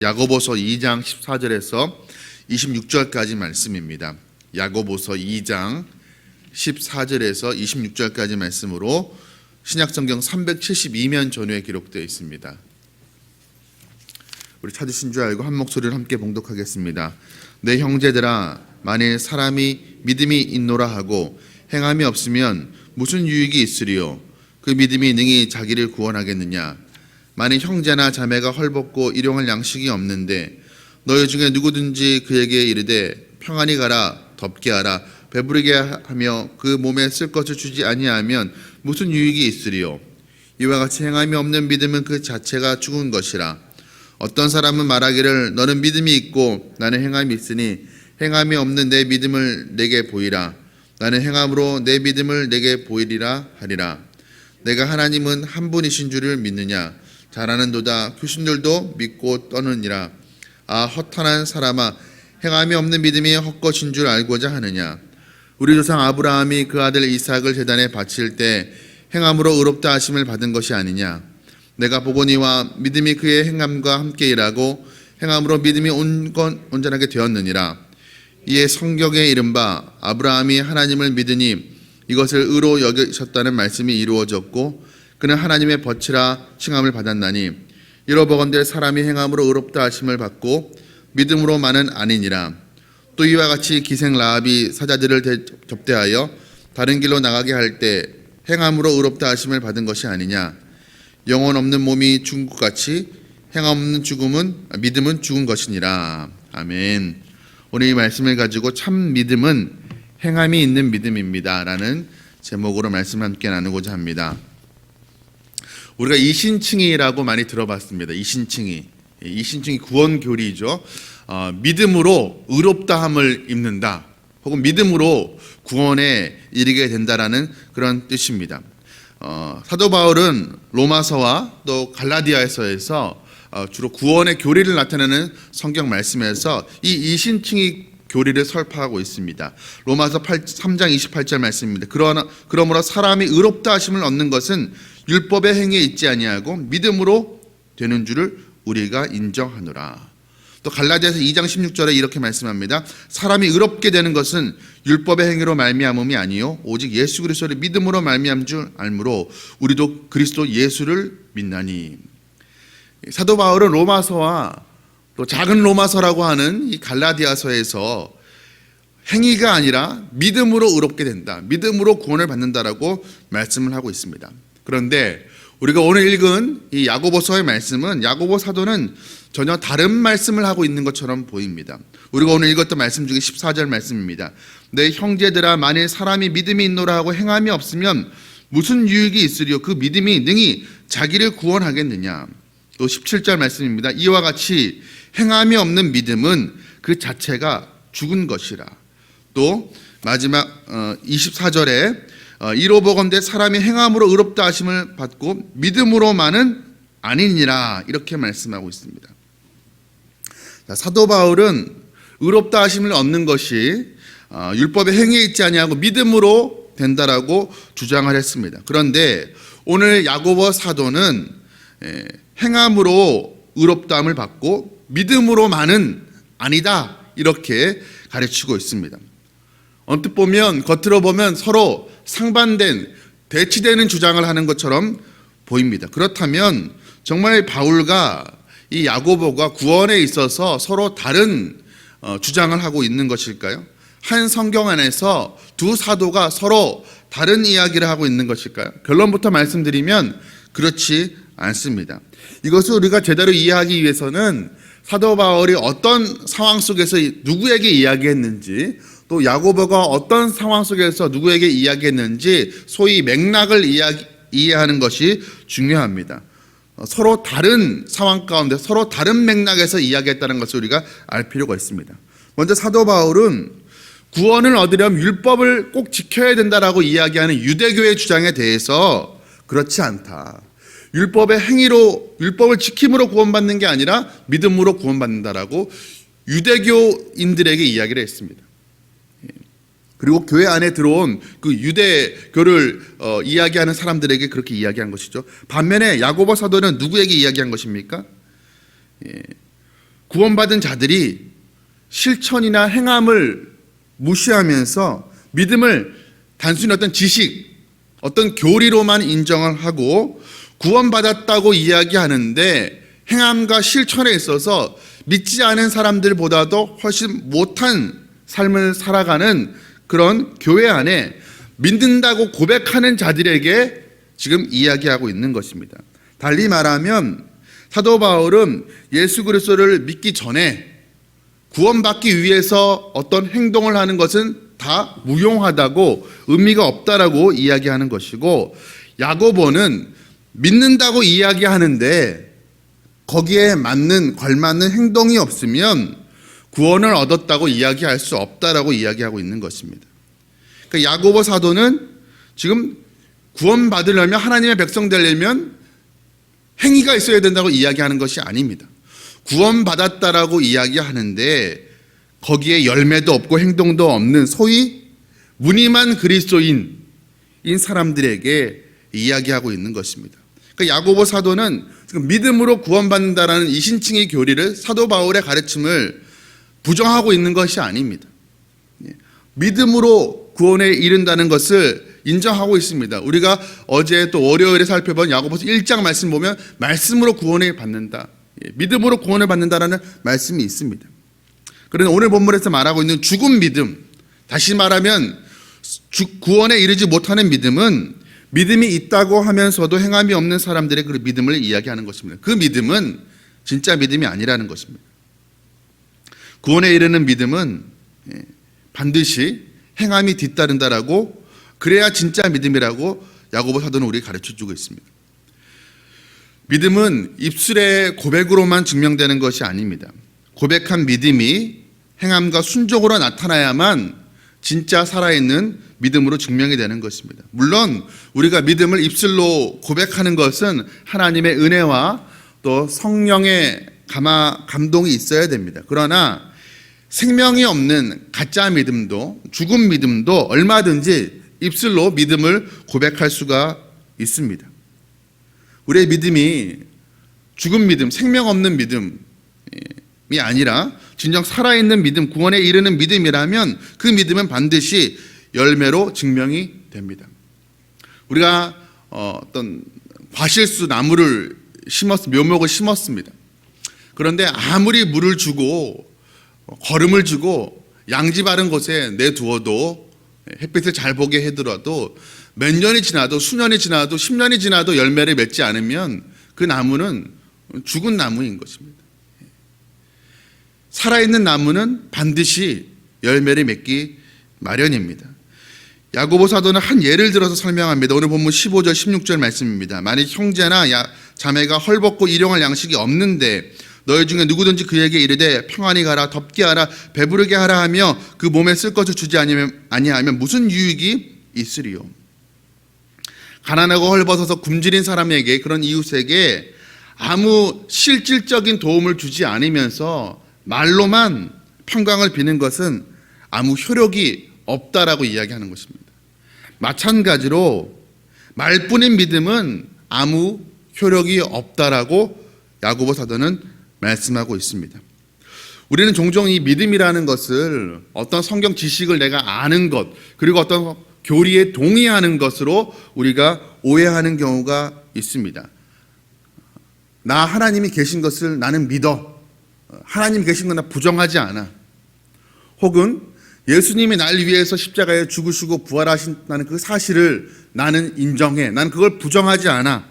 야고보서 2장 14절에서 26절까지 말씀입니다. 야고보서 2장 14절에서 26절까지 말씀으로 신약성경 372면 전후에 기록되어 있습니다. 우리 찾으신 줄 알고 한 목소리를 함께 봉독하겠습니다. 내 형제들아, 만일 사람이 믿음이 있노라 하고 행함이 없으면 무슨 유익이 있으리요? 그 믿음이 능히 자기를 구원하겠느냐? 만일 형제나 자매가 헐벗고 일용할 양식이 없는데 너희 중에 누구든지 그에게 이르되 평안히 가라, 덥게 하라, 배부르게 하며 그 몸에 쓸 것을 주지 아니하면 무슨 유익이 있으리요? 이와 같이 행함이 없는 믿음은 그 자체가 죽은 것이라. 어떤 사람은 말하기를 너는 믿음이 있고 나는 행함이 있으니 행함이 없는 내 믿음을 내게 보이라. 나는 행함으로 내 믿음을 내게 보이리라 하리라. 내가 하나님은 한 분이신 줄을 믿느냐? 잘하는도다. 귀신들도 믿고 떠느니라. 아, 허탄한 사람아, 행함이 없는 믿음이 헛것인 줄 알고자 하느냐? 우리 조상 아브라함이 그 아들 이삭을 제단에 바칠 때 행함으로 의롭다 하심을 받은 것이 아니냐? 내가 보거니와 믿음이 그의 행함과 함께 일하고 행함으로 믿음이 온전하게 되었느니라. 이에 성경에 이른바 아브라함이 하나님을 믿으니 이것을 의로 여기셨다는 말씀이 이루어졌고 그는 하나님의 벗이라 칭함을 받았나니 이러버건대 사람이 행함으로 의롭다 하심을 받고 믿음으로만은 아니니라. 또 이와 같이 기생 라합이 사자들을 접대하여 다른 길로 나가게 할 때 행함으로 의롭다 하심을 받은 것이 아니냐? 영혼 없는 몸이 죽은 것 같이 행함 없는 믿음은 죽은 것이니라. 아멘. 오늘 이 말씀을 가지고 참 믿음은 행함이 있는 믿음입니다 라는 제목으로 말씀을 함께 나누고자 합니다. 우리가 이신칭의라고 많이 들어봤습니다. 이신칭의 구원교리죠. 믿음으로 의롭다함을 입는다, 혹은 믿음으로 구원에 이르게 된다라는 그런 뜻입니다. 사도 바울은 로마서와 또 갈라디아서에서 주로 구원의 교리를 나타내는 성경 말씀에서 이 이신칭의 교리를 설파하고 있습니다. 로마서 3장 28절 말씀입니다. 그러므로 사람이 의롭다 하심을 얻는 것은 율법의 행위에 있지 아니하고 믿음으로 되는 줄을 우리가 인정하노라. 또 갈라디아서 2장 16절에 이렇게 말씀합니다. 사람이 의롭게 되는 것은 율법의 행위로 말미암음이 아니요 오직 예수 그리스도를 믿음으로 말미암은 줄 알므로 우리도 그리스도 예수를 믿나니. 사도 바울은 로마서와 또 작은 로마서라고 하는 이 갈라디아서에서 행위가 아니라 믿음으로 의롭게 된다, 믿음으로 구원을 받는다라고 말씀을 하고 있습니다. 그런데 우리가 오늘 읽은 이 야고보서의 말씀은, 야고보 사도는 전혀 다른 말씀을 하고 있는 것처럼 보입니다. 우리가 오늘 읽었던 말씀 중에 14절 말씀입니다. 내 형제들아, 만일 사람이 믿음이 있노라 하고 행함이 없으면 무슨 유익이 있으리요? 그 믿음이 능히 자기를 구원하겠느냐? 또 17절 말씀입니다. 이와 같이 행함이 없는 믿음은 그 자체가 죽은 것이라. 또 마지막 24절에 이로보건대 사람이 행함으로 의롭다 하심을 받고 믿음으로만은 아니니라, 이렇게 말씀하고 있습니다. 사도 바울은 의롭다 하심을 얻는 것이 율법의 행위에 있지 아니하고 믿음으로 된다라고 주장을 했습니다. 그런데 오늘 야고보 사도는 행함으로 의롭다함을 받고 믿음으로만은 아니다, 이렇게 가르치고 있습니다. 언뜻 보면, 겉으로 보면 서로 상반된, 대치되는 주장을 하는 것처럼 보입니다. 그렇다면 정말 바울과 이 야고보가 구원에 있어서 서로 다른 주장을 하고 있는 것일까요? 한 성경 안에서 두 사도가 서로 다른 이야기를 하고 있는 것일까요? 결론부터 말씀드리면 그렇지 않습니다. 이것을 우리가 제대로 이해하기 위해서는 사도 바울이 어떤 상황 속에서 누구에게 이야기했는지, 또 야고보가 어떤 상황 속에서 누구에게 이야기했는지 소위 맥락을 이해하는 것이 중요합니다. 서로 다른 상황 가운데 서로 다른 맥락에서 이야기했다는 것을 우리가 알 필요가 있습니다. 먼저 사도 바울은 구원을 얻으려면 율법을 꼭 지켜야 된다라고 이야기하는 유대교의 주장에 대해서 그렇지 않다, 율법의 행위로, 율법을 지킴으로 구원받는 게 아니라 믿음으로 구원받는다라고 유대교인들에게 이야기를 했습니다. 그리고 교회 안에 들어온 그 유대교를 이야기하는 사람들에게 그렇게 이야기한 것이죠. 반면에 야고보 사도는 누구에게 이야기한 것입니까? 구원받은 자들이 실천이나 행함을 무시하면서 믿음을 단순히 어떤 지식, 어떤 교리로만 인정을 하고 구원받았다고 이야기하는데 행함과 실천에 있어서 믿지 않은 사람들보다도 훨씬 못한 삶을 살아가는 그런 교회 안에 믿는다고 고백하는 자들에게 지금 이야기하고 있는 것입니다. 달리 말하면 사도 바울은 예수 그리스도를 믿기 전에 구원받기 위해서 어떤 행동을 하는 것은 다 무용하다고 의미가 없다라고 이야기하는 것이고, 야고보는 믿는다고 이야기하는데 거기에 맞는 걸맞는 행동이 없으면 구원을 얻었다고 이야기할 수 없다라고 이야기하고 있는 것입니다. 그러니까 야고보 사도는 지금 구원받으려면, 하나님의 백성 되려면 행위가 있어야 된다고 이야기하는 것이 아닙니다. 구원받았다라고 이야기하는데 거기에 열매도 없고 행동도 없는 소위 무늬만 그리스도인인 사람들에게 이야기하고 있는 것입니다. 그러니까 야고보 사도는 지금 믿음으로 구원받는다라는 이신칭의 교리를, 사도 바울의 가르침을 부정하고 있는 것이 아닙니다. 믿음으로 구원에 이른다는 것을 인정하고 있습니다. 우리가 어제 또 월요일에 살펴본 야고보서 1장 말씀 보면 말씀으로 구원을 받는다, 믿음으로 구원을 받는다라는 말씀이 있습니다. 그런데 오늘 본문에서 말하고 있는 죽은 믿음, 다시 말하면 구원에 이르지 못하는 믿음은 믿음이 있다고 하면서도 행함이 없는 사람들의 그 믿음을 이야기하는 것입니다. 그 믿음은 진짜 믿음이 아니라는 것입니다. 구원에 이르는 믿음은 반드시 행함이 뒤따른다라고, 그래야 진짜 믿음이라고 야고보 사도는 우리에게 가르쳐주고 있습니다. 믿음은 입술의 고백으로만 증명되는 것이 아닙니다. 고백한 믿음이 행함과 순종으로 나타나야만 진짜 살아있는 믿음으로 증명이 되는 것입니다. 물론 우리가 믿음을 입술로 고백하는 것은 하나님의 은혜와 또 성령의 감동이 있어야 됩니다. 그러나 생명이 없는 가짜 믿음도, 죽은 믿음도 얼마든지 입술로 믿음을 고백할 수가 있습니다. 우리의 믿음이 죽은 믿음, 생명 없는 믿음이 아니라 진정 살아있는 믿음, 구원에 이르는 믿음이라면 그 믿음은 반드시 열매로 증명이 됩니다. 우리가 어떤 과실수 나무를 묘목을 심었습니다. 그런데 아무리 물을 주고 거름을 주고 양지 바른 곳에 내두어도, 햇빛을 잘 보게 해두어도 몇 년이 지나도, 수년이 지나도, 10년이 지나도 열매를 맺지 않으면 그 나무는 죽은 나무인 것입니다. 살아있는 나무는 반드시 열매를 맺기 마련입니다. 야고보 사도는 한 예를 들어서 설명합니다. 오늘 본문 15절 16절 말씀입니다. 만약 형제나 자매가 헐벗고 일용할 양식이 없는데 너희 중에 누구든지 그에게 이르되 평안히 가라, 덥게 하라, 배부르게 하라 하며 그 몸에 쓸 것을 주지 아니하면 무슨 유익이 있으리요. 가난하고 헐벗어서 굶주린 사람에게, 그런 이웃에게 아무 실질적인 도움을 주지 않으면서 말로만 평강을 비는 것은 아무 효력이 없다라고 이야기하는 것입니다. 마찬가지로 말뿐인 믿음은 아무 효력이 없다라고 야고보 사도는 말씀하고 있습니다. 우리는 종종 이 믿음이라는 것을 어떤 성경 지식을 내가 아는 것, 그리고 어떤 교리에 동의하는 것으로 우리가 오해하는 경우가 있습니다. 나 하나님이 계신 것을 나는 믿어, 하나님 계신 건 나 부정하지 않아, 혹은 예수님이 날 위해서 십자가에 죽으시고 부활하신다는 그 사실을 나는 인정해, 나는 그걸 부정하지 않아,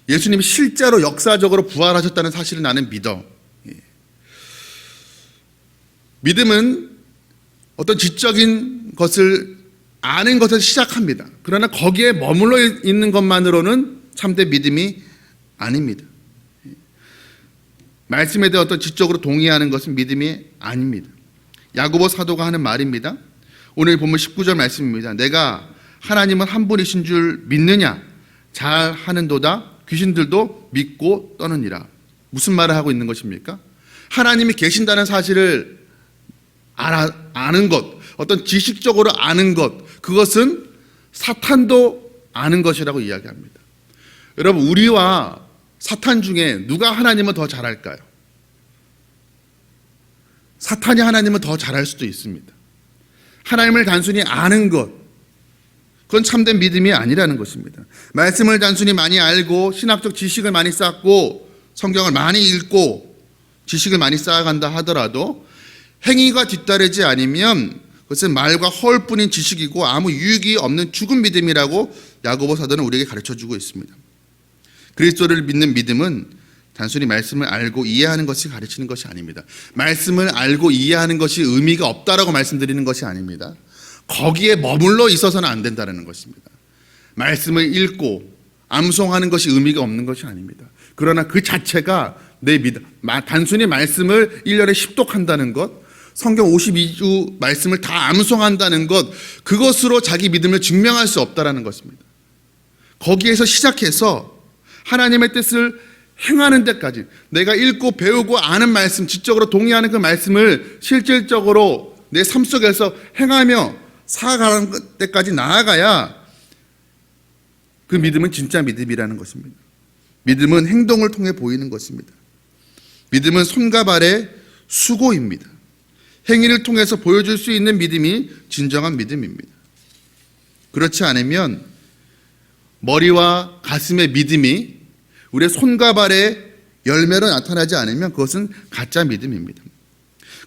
예수님이 실제로 역사적으로 부활하셨다는 사실을 나는 믿어. 믿음은 어떤 지적인 것을 아는 것에서 시작합니다. 그러나 거기에 머물러 있는 것만으로는 참된 믿음이 아닙니다. 말씀에 대해 어떤 지적으로 동의하는 것은 믿음이 아닙니다. 야고보 사도가 하는 말입니다. 오늘 본문 19절 말씀입니다. 내가 하나님은 한 분이신 줄 믿느냐? 잘 하는도다. 귀신들도 믿고 떠느니라. 무슨 말을 하고 있는 것입니까? 하나님이 계신다는 사실을 아는 것, 어떤 지식적으로 아는 것, 그것은 사탄도 아는 것이라고 이야기합니다. 여러분, 우리와 사탄 중에 누가 하나님을 더 잘할까요? 사탄이 하나님을 더 잘할 수도 있습니다. 하나님을 단순히 아는 것, 그건 참된 믿음이 아니라는 것입니다. 말씀을 단순히 많이 알고 신학적 지식을 많이 쌓고 성경을 많이 읽고 지식을 많이 쌓아간다 하더라도 행위가 뒤따르지 않으면 그것은 말과 허울뿐인 지식이고 아무 유익이 없는 죽은 믿음이라고 야고보 사도는 우리에게 가르쳐주고 있습니다. 그리스도를 믿는 믿음은 단순히 말씀을 알고 이해하는 것이 가르치는 것이 아닙니다. 말씀을 알고 이해하는 것이 의미가 없다라고 말씀드리는 것이 아닙니다. 거기에 머물러 있어서는 안 된다는 것입니다. 말씀을 읽고 암송하는 것이 의미가 없는 것이 아닙니다. 그러나 그 자체가 내 믿음, 단순히 말씀을 1년에 10독한다는 것, 성경 52주 말씀을 다 암송한다는 것, 그것으로 자기 믿음을 증명할 수 없다는 것입니다. 거기에서 시작해서 하나님의 뜻을 행하는 데까지, 내가 읽고 배우고 아는 말씀, 지적으로 동의하는 그 말씀을 실질적으로 내 삶 속에서 행하며 살아가는 데까지 나아가야 그 믿음은 진짜 믿음이라는 것입니다. 믿음은 행동을 통해 보이는 것입니다. 믿음은 손과 발의 수고입니다. 행위를 통해서 보여줄 수 있는 믿음이 진정한 믿음입니다. 그렇지 않으면 머리와 가슴의 믿음이 우리의 손과 발의 열매로 나타나지 않으면 그것은 가짜 믿음입니다.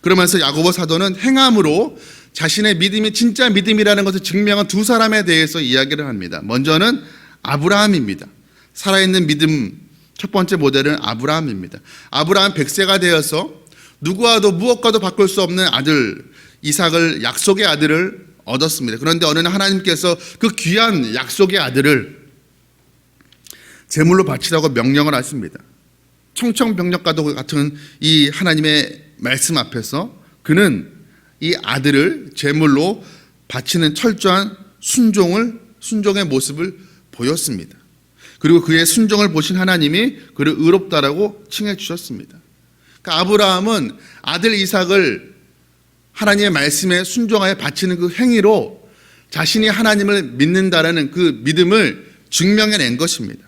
그러면서 야고보 사도는 행함으로 자신의 믿음이 진짜 믿음이라는 것을 증명한 두 사람에 대해서 이야기를 합니다. 먼저는 아브라함입니다. 살아있는 믿음 첫 번째 모델은 아브라함입니다. 아브라함 100세가 되어서 누구와도 무엇과도 바꿀 수 없는 아들 이삭을, 약속의 아들을 얻었습니다. 그런데 어느 날 하나님께서 그 귀한 약속의 아들을 제물로 바치라고 명령을 하십니다. 청청병력과도 같은 이 하나님의 말씀 앞에서 그는 이 아들을 제물로 바치는 철저한 순종의 모습을 보였습니다. 그리고 그의 순종을 보신 하나님이 그를 의롭다라고 칭해 주셨습니다. 그러니까 아브라함은 아들 이삭을 하나님의 말씀에 순종하여 바치는 그 행위로 자신이 하나님을 믿는다라는 그 믿음을 증명해낸 것입니다.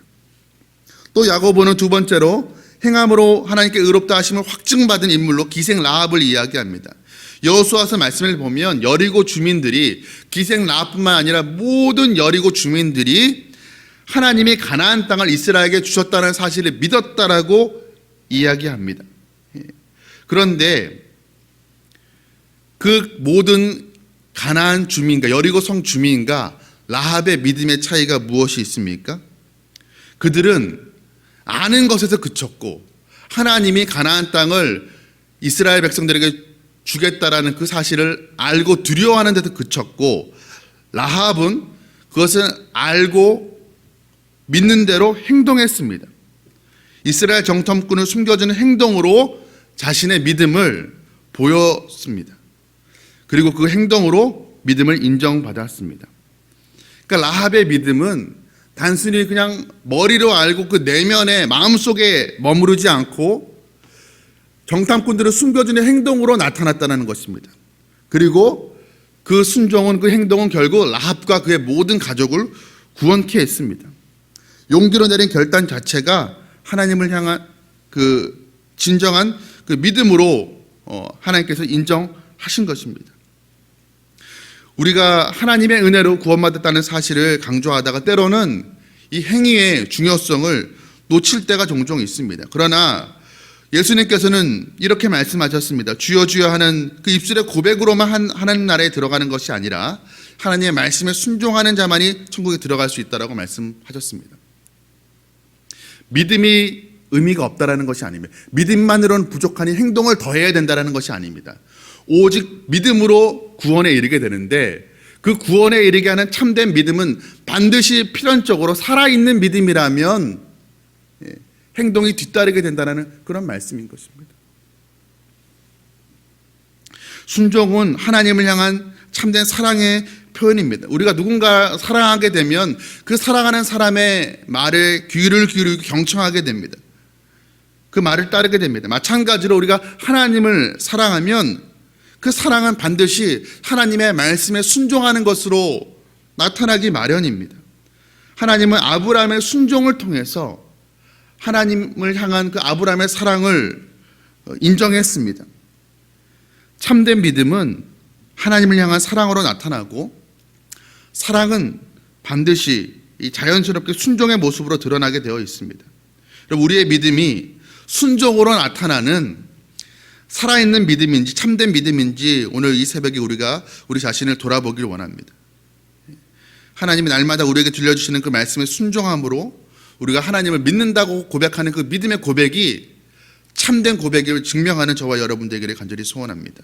또 야고보는 두 번째로 행함으로 하나님께 의롭다 하심을 확증받은 인물로 기생 라합을 이야기합니다. 여호수아서 말씀을 보면 여리고 주민들이, 기생 라합뿐만 아니라 모든 여리고 주민들이 하나님이 가나안 땅을 이스라엘에게 주셨다는 사실을 믿었다라고 이야기합니다. 그런데 그 모든 가나안 주민과 여리고 성 주민과 라합의 믿음의 차이가 무엇이 있습니까? 그들은 아는 것에서 그쳤고 하나님이 가나안 땅을 이스라엘 백성들에게 주겠다라는 그 사실을 알고 두려워하는 데서 그쳤고, 라합은 그것을 알고 믿는 대로 행동했습니다. 이스라엘 정탐꾼을 숨겨주는 행동으로 자신의 믿음을 보였습니다. 그리고 그 행동으로 믿음을 인정받았습니다. 그러니까 라합의 믿음은 단순히 그냥 머리로 알고 그 내면에 마음속에 머무르지 않고 정탐꾼들을 숨겨주는 행동으로 나타났다는 것입니다. 그리고 그 순종은, 그 행동은 결국 라합과 그의 모든 가족을 구원케 했습니다. 용기로 내린 결단 자체가 하나님을 향한 그 진정한 그 믿음으로 하나님께서 인정하신 것입니다. 우리가 하나님의 은혜로 구원받았다는 사실을 강조하다가 때로는 이 행위의 중요성을 놓칠 때가 종종 있습니다. 그러나 예수님께서는 이렇게 말씀하셨습니다. 주여 주여 하는 그 입술의 고백으로만 하나님 나라에 들어가는 것이 아니라 하나님의 말씀에 순종하는 자만이 천국에 들어갈 수 있다라고 말씀하셨습니다. 믿음이 의미가 없다라는 것이 아닙니다. 믿음만으로는 부족하니 행동을 더해야 된다라는 것이 아닙니다. 오직 믿음으로 구원에 이르게 되는데, 그 구원에 이르게 하는 참된 믿음은 반드시 필연적으로 살아있는 믿음이라면 행동이 뒤따르게 된다는 그런 말씀인 것입니다. 순종은 하나님을 향한 참된 사랑의 표현입니다. 우리가 누군가 사랑하게 되면 그 사랑하는 사람의 말에 귀를 기울이고 경청하게 됩니다. 그 말을 따르게 됩니다. 마찬가지로 우리가 하나님을 사랑하면 그 사랑은 반드시 하나님의 말씀에 순종하는 것으로 나타나기 마련입니다. 하나님은 아브라함의 순종을 통해서 하나님을 향한 그 아브라함의 사랑을 인정했습니다. 참된 믿음은 하나님을 향한 사랑으로 나타나고, 사랑은 반드시 이 자연스럽게 순종의 모습으로 드러나게 되어 있습니다. 우리의 믿음이 순종으로 나타나는 살아있는 믿음인지 참된 믿음인지 오늘 이 새벽에 우리가 우리 자신을 돌아보길 원합니다. 하나님이 날마다 우리에게 들려주시는 그 말씀의 순종함으로 우리가 하나님을 믿는다고 고백하는 그 믿음의 고백이 참된 고백을 증명하는 저와 여러분들에게 간절히 소원합니다.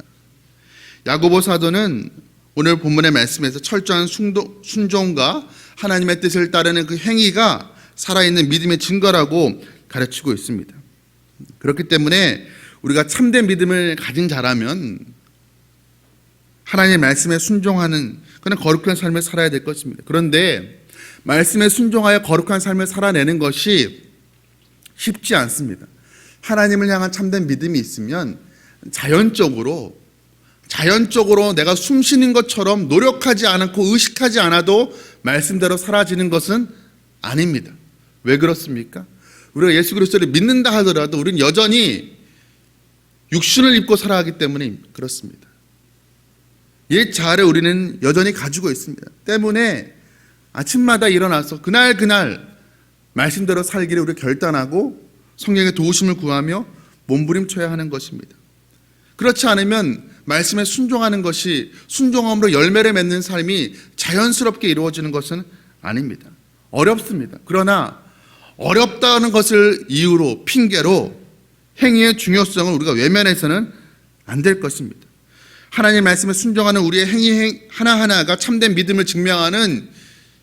야고보 사도는 오늘 본문의 말씀에서 철저한 순종과 하나님의 뜻을 따르는 그 행위가 살아있는 믿음의 증거라고 가르치고 있습니다. 그렇기 때문에 우리가 참된 믿음을 가진 자라면 하나님의 말씀에 순종하는 그런 거룩한 삶을 살아야 될 것입니다. 그런데 말씀에 순종하여 거룩한 삶을 살아내는 것이 쉽지 않습니다. 하나님을 향한 참된 믿음이 있으면 자연적으로 내가 숨쉬는 것처럼 노력하지 않고 의식하지 않아도 말씀대로 사라지는 것은 아닙니다. 왜 그렇습니까? 우리가 예수 그리스도를 믿는다 하더라도 우리는 여전히 육신을 입고 살아가기 때문에 그렇습니다. 옛 자아를 우리는 여전히 가지고 있습니다. 때문에 아침마다 일어나서 그날 말씀대로 살기를 우리 결단하고 성령의 도우심을 구하며 몸부림쳐야 하는 것입니다. 그렇지 않으면 말씀에 순종하는 것이, 순종함으로 열매를 맺는 삶이 자연스럽게 이루어지는 것은 아닙니다. 어렵습니다. 그러나 어렵다는 것을 이유로, 핑계로 행위의 중요성을 우리가 외면해서는 안 될 것입니다. 하나님의 말씀에 순종하는 우리의 행위 하나하나가 참된 믿음을 증명하는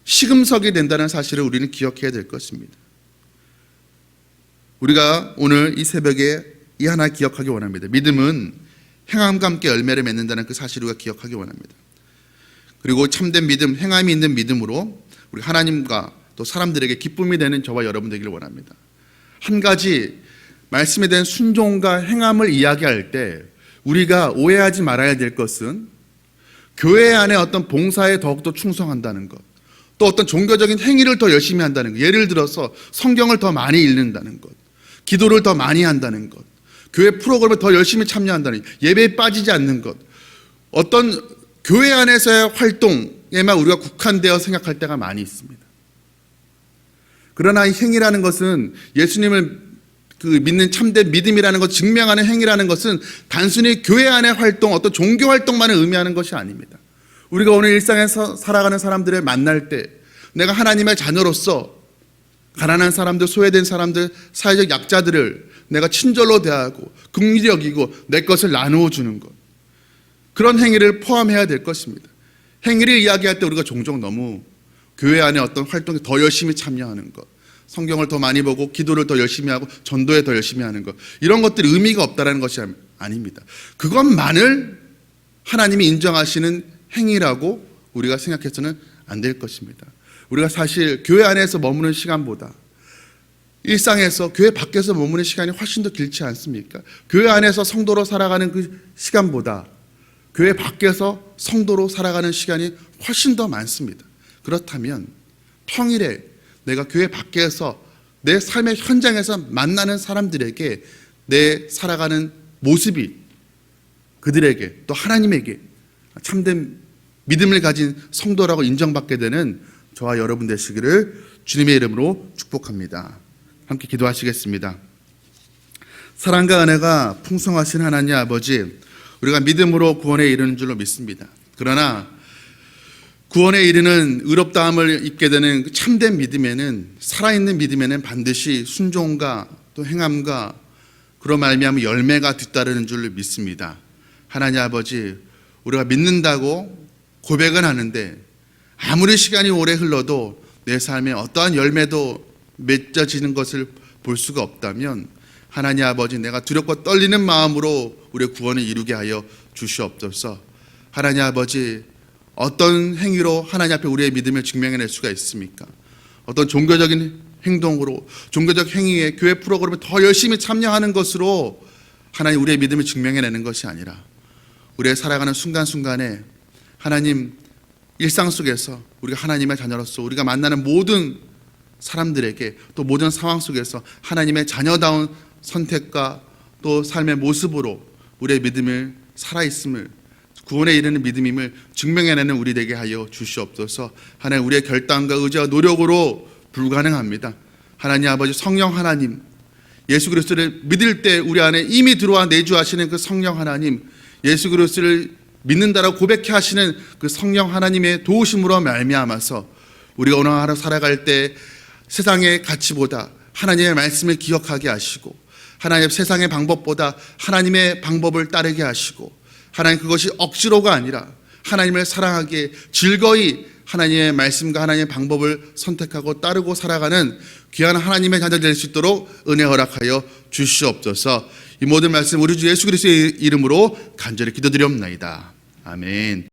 시금석이 된다는 사실을 우리는 기억해야 될 것입니다. 우리가 오늘 이 새벽에 이 하나 기억하기 원합니다. 믿음은 행함과 함께 열매를 맺는다는 그 사실을 우리가 기억하기 원합니다. 그리고 참된 믿음, 행함이 있는 믿음으로 우리 하나님과 또 사람들에게 기쁨이 되는 저와 여러분 되기를 원합니다. 한 가지 말씀에 대한 순종과 행함을 이야기할 때 우리가 오해하지 말아야 될 것은 교회 안에 어떤 봉사에 더욱더 충성한다는 것, 또 어떤 종교적인 행위를 더 열심히 한다는 것, 예를 들어서 성경을 더 많이 읽는다는 것, 기도를 더 많이 한다는 것, 교회 프로그램에 더 열심히 참여한다는 것, 예배에 빠지지 않는 것, 어떤 교회 안에서의 활동에만 우리가 국한되어 생각할 때가 많이 있습니다. 그러나 이 행위라는 것은 예수님을 믿는 참된 믿음이라는 것, 증명하는 행위라는 것은 단순히 교회 안의 활동, 어떤 종교 활동만을 의미하는 것이 아닙니다. 우리가 오늘 일상에서 살아가는 사람들을 만날 때 내가 하나님의 자녀로서 가난한 사람들, 소외된 사람들, 사회적 약자들을 내가 친절로 대하고 긍휼히 여기고 내 것을 나누어 주는 것, 그런 행위를 포함해야 될 것입니다. 행위를 이야기할 때 우리가 종종 너무 교회 안에 어떤 활동에 더 열심히 참여하는 것, 성경을 더 많이 보고 기도를 더 열심히 하고 전도에 더 열심히 하는 것, 이런 것들이 의미가 없다는 것이 아닙니다. 그것만을 하나님이 인정하시는 행위라고 우리가 생각해서는 안 될 것입니다. 우리가 사실 교회 안에서 머무는 시간보다 일상에서 교회 밖에서 머무는 시간이 훨씬 더 길지 않습니까? 교회 안에서 성도로 살아가는 그 시간보다 교회 밖에서 성도로 살아가는 시간이 훨씬 더 많습니다. 그렇다면 평일에 내가 교회 밖에서 내 삶의 현장에서 만나는 사람들에게 내 살아가는 모습이 그들에게 또 하나님에게 참된 믿음을 가진 성도라고 인정받게 되는 저와 여러분 되시기를 주님의 이름으로 축복합니다. 함께 기도하시겠습니다. 사랑과 은혜가 풍성하신 하나님 아버지, 우리가 믿음으로 구원에 이르는 줄로 믿습니다. 그러나 구원에 이르는 의롭다함을 입게 되는 참된 믿음에는, 살아있는 믿음에는 반드시 순종과 또 행함과 그로 말미암아 열매가 뒤따르는 줄 믿습니다. 하나님 아버지, 우리가 믿는다고 고백은 하는데 아무리 시간이 오래 흘러도 내 삶에 어떠한 열매도 맺어지는 것을 볼 수가 없다면 하나님 아버지, 내가 두렵고 떨리는 마음으로 우리의 구원을 이루게 하여 주시옵소서. 하나님 아버지, 어떤 행위로 하나님 앞에 우리의 믿음을 증명해낼 수가 있습니까? 어떤 종교적인 행동으로, 종교적 행위에, 교회 프로그램에 더 열심히 참여하는 것으로 하나님 우리의 믿음을 증명해내는 것이 아니라 우리의 살아가는 순간순간에 하나님 일상 속에서 우리가 하나님의 자녀로서 우리가 만나는 모든 사람들에게 또 모든 상황 속에서 하나님의 자녀다운 선택과 또 삶의 모습으로 우리의 믿음을 살아있음을 구원에 이르는 믿음임을 증명해내는 우리 되게 하여 주시옵소서. 하나님, 우리의 결단과 의지와 노력으로 불가능합니다. 하나님 아버지, 성령 하나님, 예수 그리스도를 믿을 때 우리 안에 이미 들어와 내주하시는 그 성령 하나님, 예수 그리스도를 믿는다라고 고백해 하시는 그 성령 하나님의 도우심으로 말미암아서 우리가 오늘 하루 살아갈 때 세상의 가치보다 하나님의 말씀을 기억하게 하시고, 하나님 세상의 방법보다 하나님의 방법을 따르게 하시고, 하나님 그것이 억지로가 아니라 하나님을 사랑하기에 즐거이 하나님의 말씀과 하나님의 방법을 선택하고 따르고 살아가는 귀한 하나님의 자녀 될 수 있도록 은혜 허락하여 주시옵소서. 이 모든 말씀 우리 주 예수 그리스도의 이름으로 간절히 기도드리옵나이다. 아멘.